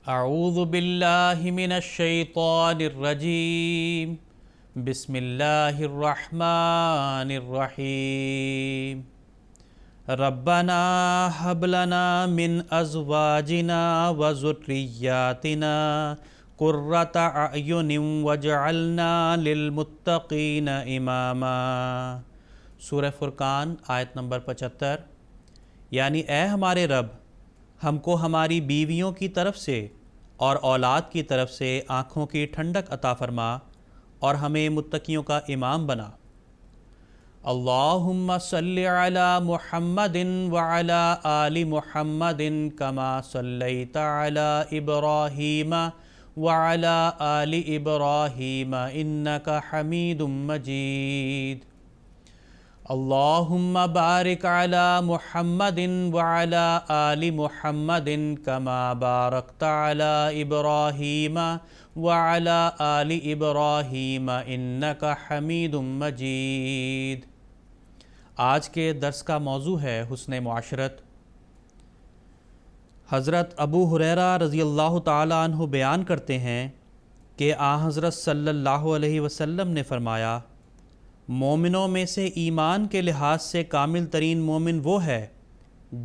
اعوذ باللہ من الشیطان الرجیم بسم اللہ الرحمن الرحیم ربنا هب لنا من ازواجنا وذریاتنا قرۃ اعین واجعلنا للمتقین اماما۔ سورہ فرقان آیت نمبر 75۔ یعنی اے ہمارے رب، ہم کو ہماری بیویوں کی طرف سے اور اولاد کی طرف سے آنکھوں کی ٹھنڈک عطا فرما اور ہمیں متقیوں کا امام بنا۔ اللہم صلی علی محمد وعلی آل محمد کما صلیت علی ابراہیم وعلی آل ابراہیم انک حمید مجید۔ اللہم بارک علی محمد وعلی آل محمد کما بارکت علی ابراہیم وعلی آل ابراہیم انک حمید مجید۔ آج کے درس کا موضوع ہے حسن معاشرت۔ حضرت ابو ہریرہ رضی اللہ تعالیٰ عنہ بیان کرتے ہیں کہ حضرت صلی اللہ علیہ وسلم نے فرمایا، مومنوں میں سے ایمان کے لحاظ سے کامل ترین مومن وہ ہے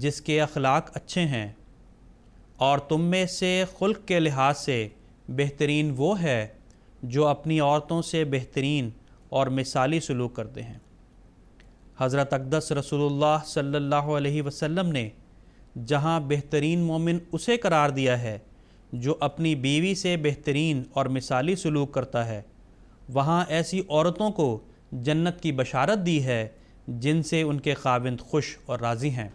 جس کے اخلاق اچھے ہیں، اور تم میں سے خلق کے لحاظ سے بہترین وہ ہے جو اپنی عورتوں سے بہترین اور مثالی سلوک کرتے ہیں۔ حضرت اقدس رسول اللہ صلی اللہ علیہ وسلم نے جہاں بہترین مومن اسے قرار دیا ہے جو اپنی بیوی سے بہترین اور مثالی سلوک کرتا ہے، وہاں ایسی عورتوں کو جنت کی بشارت دی ہے جن سے ان کے خاوند خوش اور راضی ہیں۔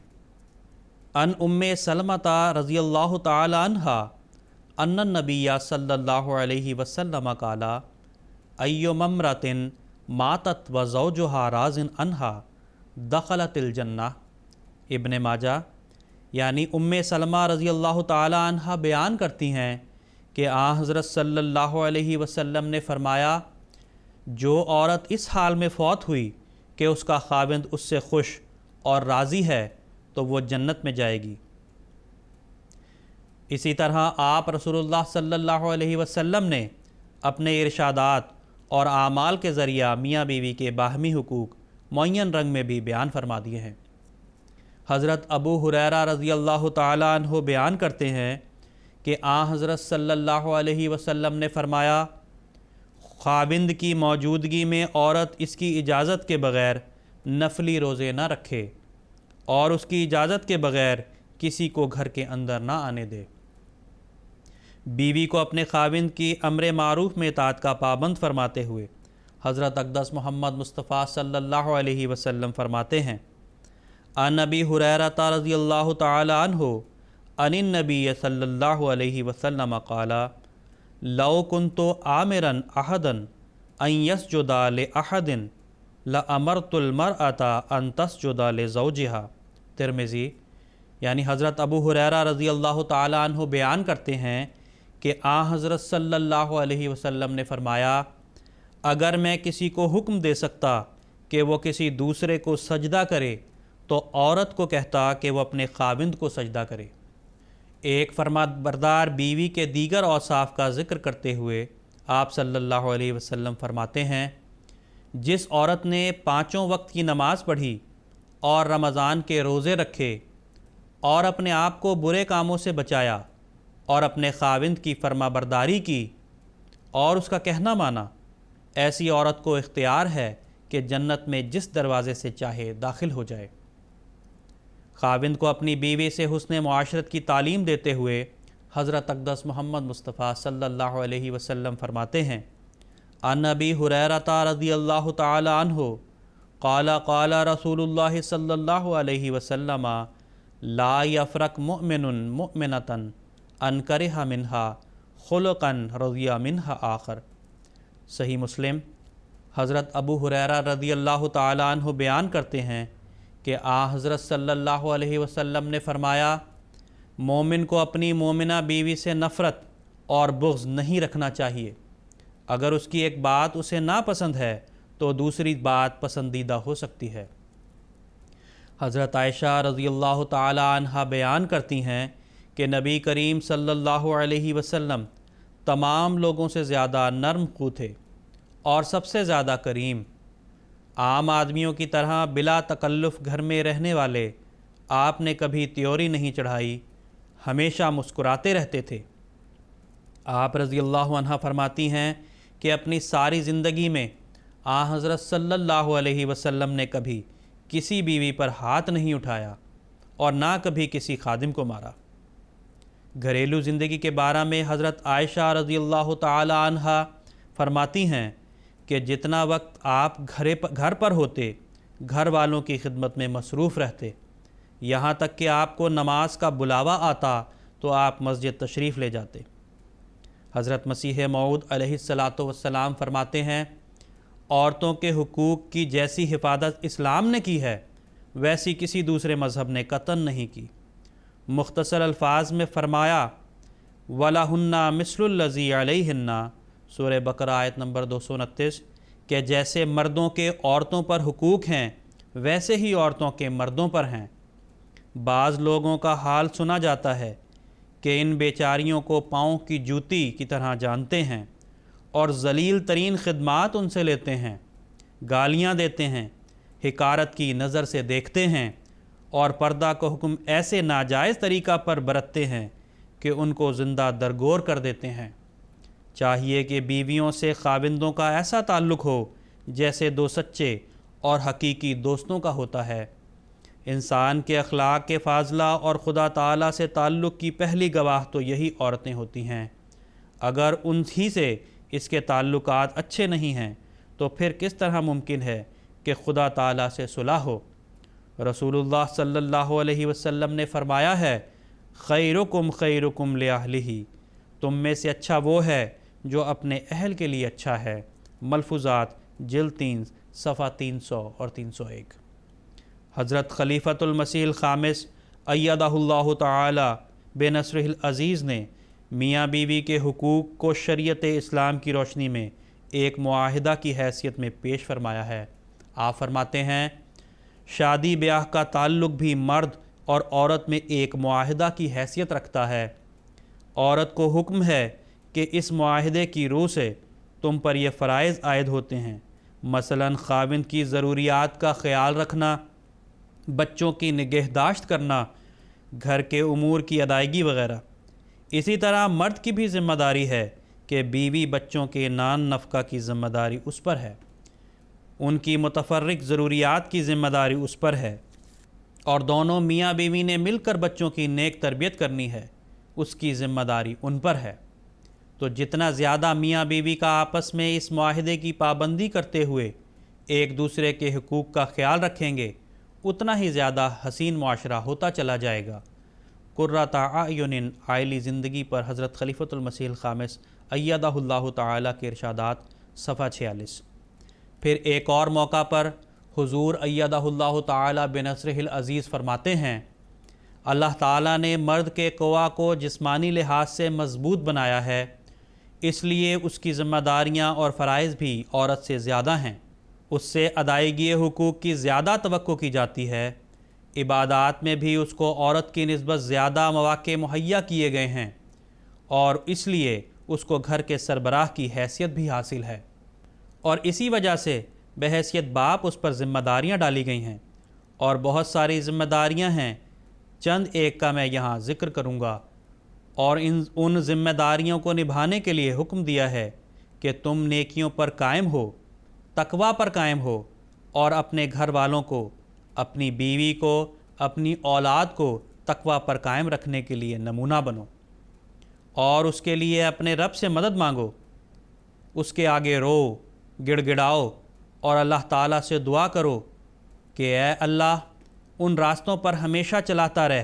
ان ام سلمۃ رضی اللہ تعالی عنہا ان النبی صلی اللہ علیہ وسلم قال ایما امرأۃ ماتت وزوجها راض عنها دخلت الجنہ۔ ابن ماجہ۔ یعنی ام سلمہ رضی اللہ تعالی عنہ بیان کرتی ہیں کہ حضرت صلی اللہ علیہ وسلم نے فرمایا، جو عورت اس حال میں فوت ہوئی کہ اس کا خاوند اس سے خوش اور راضی ہے تو وہ جنت میں جائے گی۔ اسی طرح آپ رسول اللہ صلی اللہ علیہ وسلم نے اپنے ارشادات اور اعمال کے ذریعہ میاں بیوی کے باہمی حقوق معین رنگ میں بھی بیان فرما دیے ہیں۔ حضرت ابو ہریرہ رضی اللہ تعالیٰ عنہ بیان کرتے ہیں کہ حضرت صلی اللہ علیہ وسلم نے فرمایا، خاوند کی موجودگی میں عورت اس کی اجازت کے بغیر نفلی روزے نہ رکھے اور اس کی اجازت کے بغیر کسی کو گھر کے اندر نہ آنے دے۔ بیوی کو اپنے خاوند کی امر معروف میں اطاعت کا پابند فرماتے ہوئے حضرت اقدس محمد مصطفیٰ صلی اللہ علیہ وسلم فرماتے ہیں، عن ابی ہریرہ رضی اللہ تعالی عنہ عن النبی صلی اللہ علیہ وسلم قال لو کنت آمرا احدا ان یسجد لاحد لامرت المرأة ان تسجد لزوجها۔ ترمذی۔ یعنی حضرت ابو ہریرہ رضی اللہ تعالی عنہ بیان کرتے ہیں کہ حضرت صلی اللہ علیہ وسلم نے فرمایا، اگر میں کسی کو حکم دے سکتا کہ وہ کسی دوسرے کو سجدہ کرے تو عورت کو کہتا کہ وہ اپنے خاوند کو سجدہ کرے۔ ایک فرما بردار بیوی کے دیگر اوصاف کا ذکر کرتے ہوئے آپ صلی اللہ علیہ وسلم فرماتے ہیں، جس عورت نے 5 وقت کی نماز پڑھی اور رمضان کے روزے رکھے اور اپنے آپ کو برے کاموں سے بچایا اور اپنے خاوند کی فرما برداری کی اور اس کا کہنا مانا، ایسی عورت کو اختیار ہے کہ جنت میں جس دروازے سے چاہے داخل ہو جائے۔ خاوند کو اپنی بیوی سے حسن معاشرت کی تعلیم دیتے ہوئے حضرت اقدس محمد مصطفیٰ صلی اللہ علیہ وسلم فرماتے ہیں، عن ابی ہریرہ رضی اللہ تعالی عنہ قال قال رسول اللہ صلی اللہ علیہ وسلم لا یفرق مؤمن مؤمنۃ ان کرہ منہا خلقا رضی منہا آخر۔ صحیح مسلم۔ حضرت ابو ہریرہ رضی اللہ تعالی عنہ بیان کرتے ہیں کہ حضرت صلی اللہ علیہ وسلم نے فرمایا، مومن کو اپنی مومنہ بیوی سے نفرت اور بغض نہیں رکھنا چاہیے۔ اگر اس کی ایک بات اسے ناپسند ہے تو دوسری بات پسندیدہ ہو سکتی ہے۔ حضرت عائشہ رضی اللہ تعالی عنہا بیان کرتی ہیں کہ نبی کریم صلی اللہ علیہ وسلم تمام لوگوں سے زیادہ نرم خو تھے اور سب سے زیادہ کریم۔ عام آدمیوں کی طرح بلا تکلف گھر میں رہنے والے آپ نے کبھی تیوری نہیں چڑھائی، ہمیشہ مسکراتے رہتے تھے۔ آپ رضی اللہ عنہ فرماتی ہیں کہ اپنی ساری زندگی میں حضرت صلی اللہ علیہ وسلم نے کبھی کسی بیوی پر ہاتھ نہیں اٹھایا اور نہ کبھی کسی خادم کو مارا۔ گھریلو زندگی کے بارے میں حضرت عائشہ رضی اللہ تعالی عنہا فرماتی ہیں کہ جتنا وقت آپ گھر پر ہوتے گھر والوں کی خدمت میں مصروف رہتے، یہاں تک کہ آپ کو نماز کا بلاوا آتا تو آپ مسجد تشریف لے جاتے۔ حضرت مسیح موعود علیہ السلام فرماتے ہیں، عورتوں کے حقوق کی جیسی حفاظت اسلام نے کی ہے ویسی کسی دوسرے مذہب نے قطعاً نہیں کی۔ مختصر الفاظ میں فرمایا وَلَهُنَّ مِثْلُ الَّذِي عَلَيْهِنَّ، سورہ بقرہ آیت نمبر 229، کہ جیسے مردوں کے عورتوں پر حقوق ہیں ویسے ہی عورتوں کے مردوں پر ہیں۔ بعض لوگوں کا حال سنا جاتا ہے کہ ان بیچاریوں کو پاؤں کی جوتی کی طرح جانتے ہیں اور ذلیل ترین خدمات ان سے لیتے ہیں، گالیاں دیتے ہیں، حقارت کی نظر سے دیکھتے ہیں اور پردہ کو حکم ایسے ناجائز طریقہ پر برتتے ہیں کہ ان کو زندہ درگور کر دیتے ہیں۔ چاہیے کہ بیویوں سے خاوندوں کا ایسا تعلق ہو جیسے دو سچے اور حقیقی دوستوں کا ہوتا ہے۔ انسان کے اخلاق کے فاضلہ اور خدا تعالیٰ سے تعلق کی پہلی گواہ تو یہی عورتیں ہوتی ہیں۔ اگر ان ہی سے اس کے تعلقات اچھے نہیں ہیں تو پھر کس طرح ممکن ہے کہ خدا تعالیٰ سے صلح ہو؟ رسول اللہ صلی اللہ علیہ وسلم نے فرمایا ہے، خیرکم خیرکم لأہلہ، تم میں سے اچھا وہ ہے جو اپنے اہل کے لیے اچھا ہے۔ ملفوظات جلد 3 صفحہ 300 اور 301۔ حضرت خلیفۃ المسیح الخامس ایدہ اللہ تعالی بنصرہ العزیز نے میاں بیوی کے حقوق کو شریعت اسلام کی روشنی میں ایک معاہدہ کی حیثیت میں پیش فرمایا ہے۔ آپ فرماتے ہیں، شادی بیاہ کا تعلق بھی مرد اور عورت میں ایک معاہدہ کی حیثیت رکھتا ہے۔ عورت کو حکم ہے کہ اس معاہدے کی روح سے تم پر یہ فرائض عائد ہوتے ہیں، مثلاً خاوند کی ضروریات کا خیال رکھنا، بچوں کی نگہداشت کرنا، گھر کے امور کی ادائیگی وغیرہ۔ اسی طرح مرد کی بھی ذمہ داری ہے کہ بیوی بچوں کے نان نفقہ کی ذمہ داری اس پر ہے، ان کی متفرق ضروریات کی ذمہ داری اس پر ہے، اور دونوں میاں بیوی نے مل کر بچوں کی نیک تربیت کرنی ہے، اس کی ذمہ داری ان پر ہے۔ تو جتنا زیادہ میاں بیوی کا آپس میں اس معاہدے کی پابندی کرتے ہوئے ایک دوسرے کے حقوق کا خیال رکھیں گے اتنا ہی زیادہ حسین معاشرہ ہوتا چلا جائے گا۔ قرۃ اعین عائلی زندگی پر حضرت خلیفۃ المسیح الخامس ایدہ اللہ تعالیٰ کے ارشادات، صفحہ 46۔ پھر ایک اور موقع پر حضور ایدہ اللہ تعالیٰ بنصرہ العزیز فرماتے ہیں، اللہ تعالیٰ نے مرد کے قوا کو جسمانی لحاظ سے مضبوط بنایا ہے، اس لیے اس کی ذمہ داریاں اور فرائض بھی عورت سے زیادہ ہیں، اس سے ادائیگی حقوق کی زیادہ توقع کی جاتی ہے، عبادات میں بھی اس کو عورت کی نسبت زیادہ مواقع مہیا کیے گئے ہیں، اور اس لیے اس کو گھر کے سربراہ کی حیثیت بھی حاصل ہے، اور اسی وجہ سے بحیثیت باپ اس پر ذمہ داریاں ڈالی گئی ہیں، اور بہت ساری ذمہ داریاں ہیں، چند ایک کا میں یہاں ذکر کروں گا۔ اور ان ذمہ داریوں کو نبھانے کے لیے حکم دیا ہے کہ تم نیکیوں پر قائم ہو، تقوی پر قائم ہو، اور اپنے گھر والوں کو، اپنی بیوی کو، اپنی اولاد کو تقوی پر قائم رکھنے کے لیے نمونہ بنو، اور اس کے لیے اپنے رب سے مدد مانگو، اس کے آگے رو، گڑ گڑاؤ، اور اللہ تعالیٰ سے دعا کرو کہ اے اللہ ان راستوں پر ہمیشہ چلاتا رہ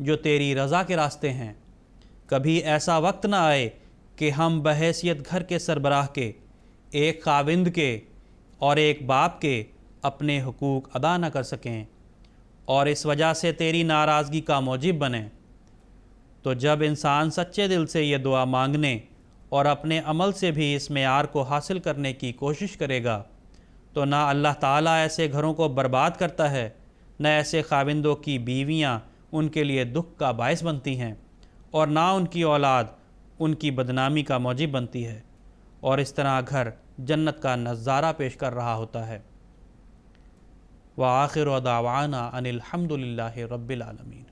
جو تیری رضا کے راستے ہیں۔ کبھی ایسا وقت نہ آئے کہ ہم بحیثیت گھر کے سربراہ کے، ایک خاوند کے اور ایک باپ کے اپنے حقوق ادا نہ کر سکیں اور اس وجہ سے تیری ناراضگی کا موجب بنیں۔ تو جب انسان سچے دل سے یہ دعا مانگنے اور اپنے عمل سے بھی اس معیار کو حاصل کرنے کی کوشش کرے گا تو نہ اللہ تعالیٰ ایسے گھروں کو برباد کرتا ہے، نہ ایسے خاوندوں کی بیویاں ان کے لیے دکھ کا باعث بنتی ہیں، اور نہ ان کی اولاد ان کی بدنامی کا موجب بنتی ہے، اور اس طرح گھر جنت کا نظارہ پیش کر رہا ہوتا ہے۔ وآخر دعوانا ان الحمد للہ رب العالمین۔